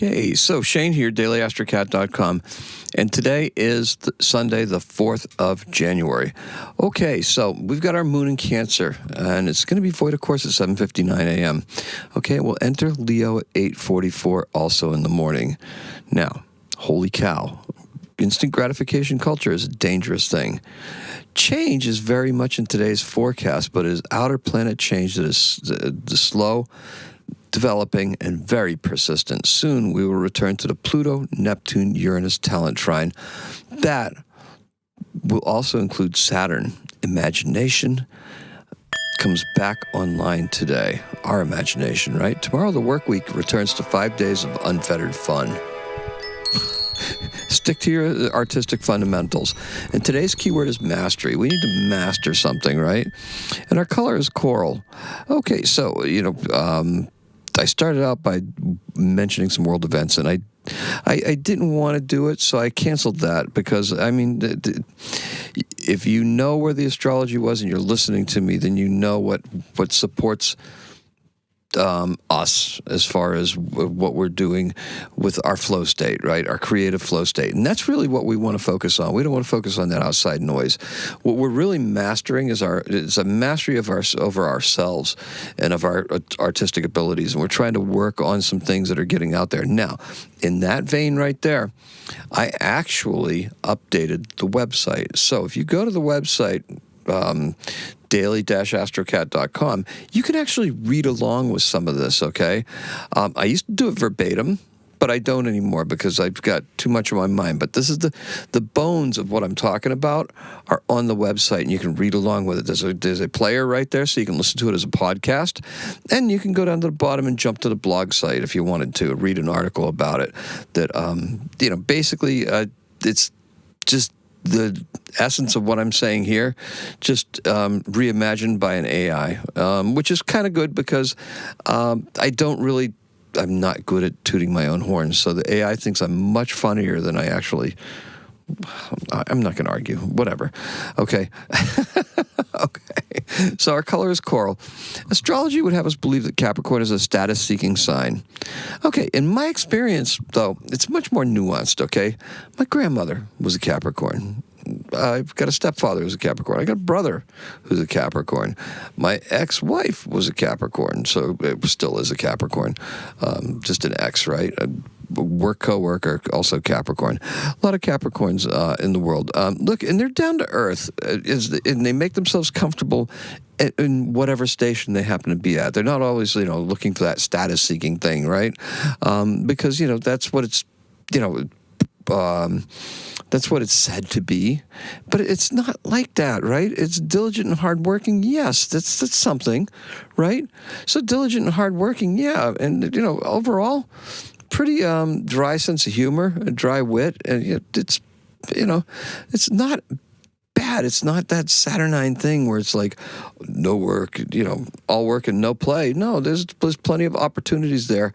Okay, so Shane here, daily-astrocat.com, and today is Sunday, the 4th of January. Okay, so we've got our moon in Cancer, and it's going to be void, of course, at 7:59 a.m. Okay, we'll enter Leo at 8:44 also in the morning. Now, holy cow, instant gratification culture is a dangerous thing. Change is very much in today's forecast, but it is outer planet change that is the slow, developing, and very persistent. Soon we will return to the Pluto, Neptune, Uranus talent trine. That will also include Saturn. Imagination comes back online today. Our imagination, right? Tomorrow the work week returns to 5 days of unfettered fun. Stick to your artistic fundamentals. And today's keyword is mastery. We need to master something, right? And our color is coral. Okay, so, I started out by mentioning some world events, and I didn't want to do it, so I canceled that because, if you know where the astrology was and you're listening to me, then you know what supports us as far as what we're doing with our flow state, right? Our creative flow state. And that's really what we want to focus on. We don't want to focus on that outside noise. What we're really mastering is a mastery of over ourselves and of our artistic abilities. And we're trying to work on some things that are getting out there. Now, in that vein right there, I actually updated the website. So if you go to the website, daily-astrocat.com, you can actually read along with some of this, okay? I used to do it verbatim, but I don't anymore because I've got too much on my mind. But this is the bones of what I'm talking about are on the website, and you can read along with it. There's a player right there, so you can listen to it as a podcast, and you can go down to the bottom and jump to the blog site if you wanted to, read an article about it. That, basically, it's just the essence of what I'm saying here, just reimagined by an AI, which is kind of good because I'm not good at tooting my own horn. So the AI thinks I'm much funnier than I actually. I'm not going to argue. Whatever. Okay. Okay. So our color is coral. Astrology would have us believe that Capricorn is a status-seeking sign. Okay. In my experience, though, it's much more nuanced, okay? My grandmother was a Capricorn. I've got a stepfather who's a Capricorn. I got a brother who's a Capricorn. My ex-wife was a Capricorn, so it still is a Capricorn. Just an ex, right? A work co-worker, also Capricorn. A lot of Capricorns in the world. Look, and they're down to earth, and they make themselves comfortable in whatever station they happen to be at. They're not always, looking for that status-seeking thing, right? Because, that's what it's, that's what it's said to be, but it's not like that, right? It's diligent and hardworking. Yes, that's something, right? So diligent and hardworking, yeah, and overall, pretty dry sense of humor, a dry wit, and it's not bad. It's not that Saturnine thing where it's like no work, all work and no play. No, there's plenty of opportunities there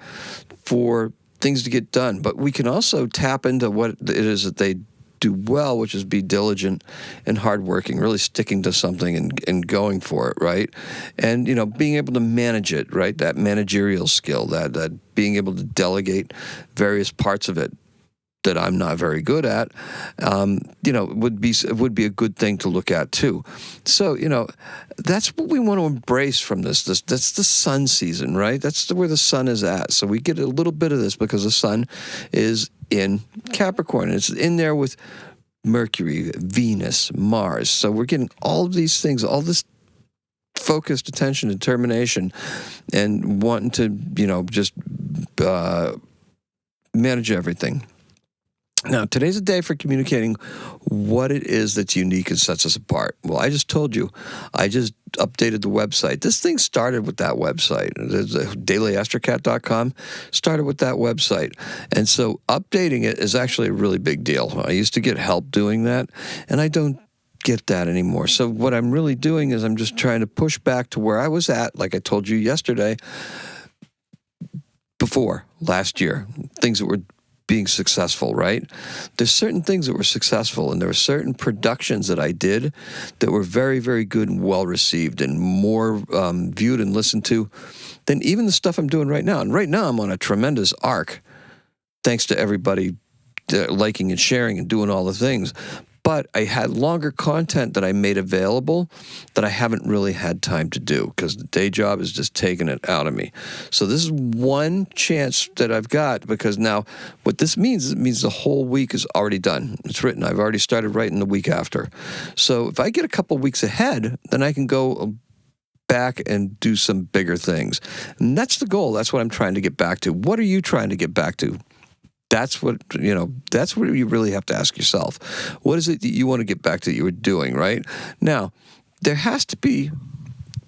for things to get done, but we can also tap into what it is that they do well, which is be diligent and hardworking, really sticking to something and going for it, right? And, being able to manage it, right? That managerial skill, that being able to delegate various parts of it that I'm not very good at, would be a good thing to look at too. So, that's what we want to embrace from this. That's the sun season, right? That's where the sun is at. So we get a little bit of this because the sun is in Capricorn. It's in there with Mercury, Venus, Mars. So we're getting all of these things, all this focused attention, determination, and wanting to, just manage everything. Now, today's a day for communicating what it is that's unique and sets us apart. Well, I just told you, I just updated the website. This thing started with that website. daily-astrocat.com started with that website. And so updating it is actually a really big deal. I used to get help doing that, and I don't get that anymore. So what I'm really doing is I'm just trying to push back to where I was at, like I told you yesterday, before last year, things that were being successful, right? There's certain things that were successful, and there were certain productions that I did that were very, very good and well received and more viewed and listened to than even the stuff I'm doing right now. And right now I'm on a tremendous arc thanks to everybody liking and sharing and doing all the things. But I had longer content that I made available that I haven't really had time to do because the day job is just taking it out of me. So this is one chance that I've got, because now what this means is it means the whole week is already done. It's written. I've already started writing the week after. So if I get a couple weeks ahead, then I can go back and do some bigger things. And that's the goal. That's what I'm trying to get back to. What are you trying to get back to? That's what you really have to ask yourself. What is it that you want to get back to that you were doing, right? Now, there has to be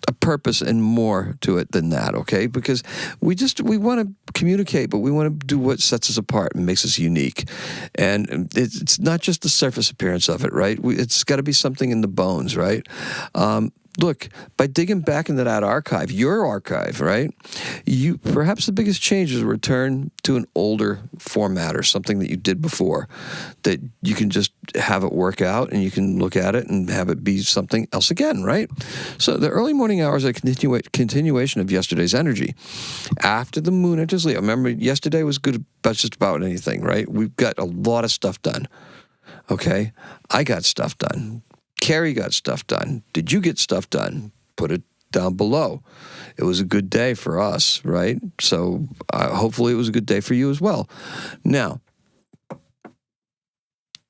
a purpose and more to it than that, okay? Because we want to communicate, but we want to do what sets us apart and makes us unique. And it's not just the surface appearance of it, right? It's got to be something in the bones, right? Look, by digging back into that archive, your archive, right? Perhaps the biggest change is a return to an older format or something that you did before, that you can just have it work out and you can look at it and have it be something else again, right? So the early morning hours are a continuation of yesterday's energy. After the moon enters Leo, remember yesterday was good about just about anything, right? We've got a lot of stuff done, okay? I got stuff done. Carrie got stuff done. Did you get stuff done? Put it down below. It was a good day for us, right? So hopefully it was a good day for you as well. Now,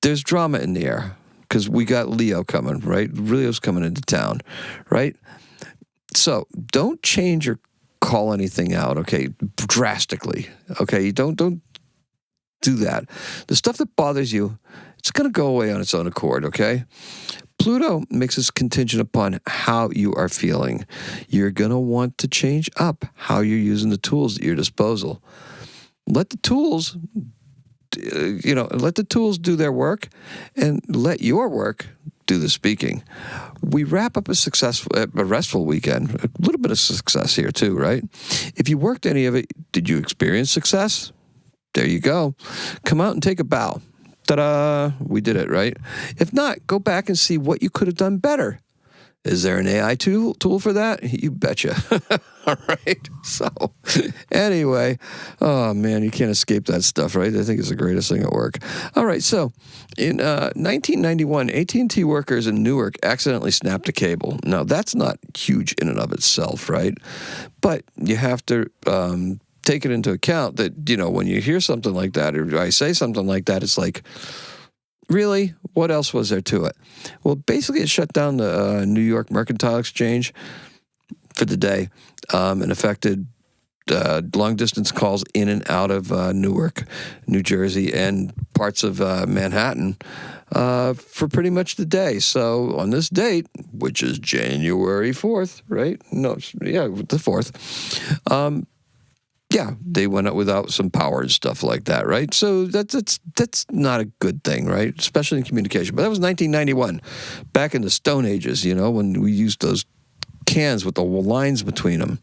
there's drama in the air because we got Leo coming, right? Leo's coming into town, right? So don't change or call anything out, okay, drastically, okay? Don't do that. The stuff that bothers you, it's going to go away on its own accord, okay? Pluto makes us contingent upon how you are feeling. You're going to want to change up how you're using the tools at your disposal. Let the tools, do their work, and let your work do the speaking. We wrap up a restful weekend. A little bit of success here too, right? If you worked any of it, did you experience success? There you go. Come out and take a bow. Ta-da! We did it, right? If not, go back and see what you could have done better. Is there an AI tool for that? You betcha. All right. So, anyway, oh man, you can't escape that stuff, right? I think it's the greatest thing at work. All right. So, in 1991, AT&T workers in Newark accidentally snapped a cable. Now, that's not huge in and of itself, right? But you have to take it into account that, when you hear something like that, or I say something like that, it's like, really? What else was there to it? Well, basically, it shut down the New York Mercantile Exchange for the day and affected long-distance calls in and out of Newark, New Jersey, and parts of Manhattan for pretty much the day. So on this date, which is January 4th, right? No, yeah, the 4th. Yeah, they went out without some power and stuff like that, right? So that's not a good thing, right? Especially in communication. But that was 1991, back in the Stone Ages, when we used those cans with the lines between them.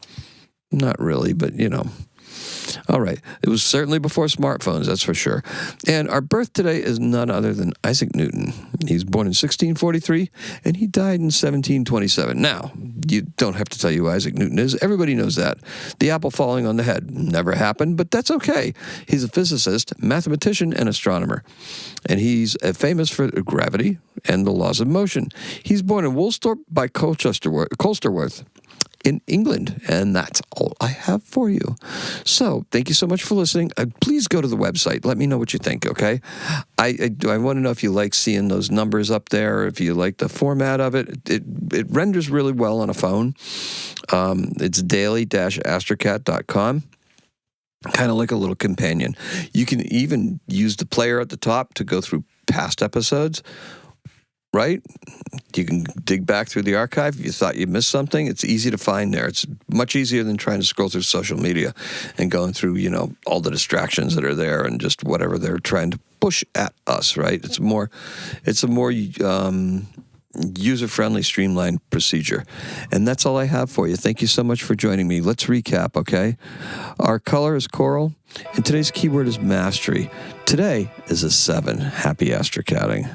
Not really, but, All right. It was certainly before smartphones, that's for sure. And our birth today is none other than Isaac Newton. He's born in 1643, and he died in 1727. Now, you don't have to tell you who Isaac Newton is. Everybody knows that. The apple falling on the head never happened, but that's okay. He's a physicist, mathematician, and astronomer. And he's famous for gravity and the laws of motion. He's born in Woolsthorpe by Colsterworth in England, and that's all I have for you. So, thank you so much for listening. Please go to the website. Let me know what you think, okay? I want to know if you like seeing those numbers up there, if you like the format of it. It renders really well on a phone. It's daily-astrocat.com. Kind of like a little companion. You can even use the player at the top to go through past episodes, right? You can dig back through the archive. If you thought you missed something, it's easy to find there. It's much easier than trying to scroll through social media and going through, all the distractions that are there and just whatever they're trying to push at us, right? It's a more user-friendly, streamlined procedure. And that's all I have for you. Thank you so much for joining me. Let's recap, okay? Our color is coral, and today's keyword is mastery. Today is a 7. Happy astrocatting.